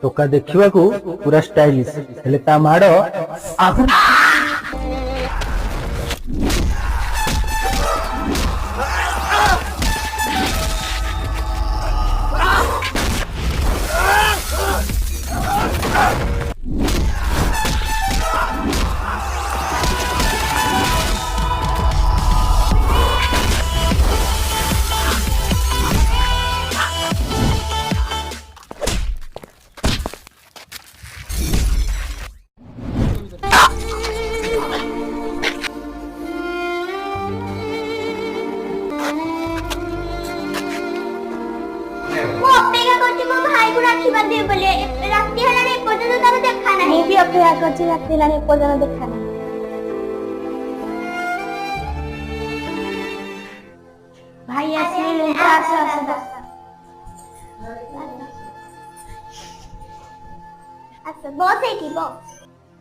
टोका देखा पूरा स्टाइलिश हेले ता माड़ भाई अच्छा बॉस है कि बॉस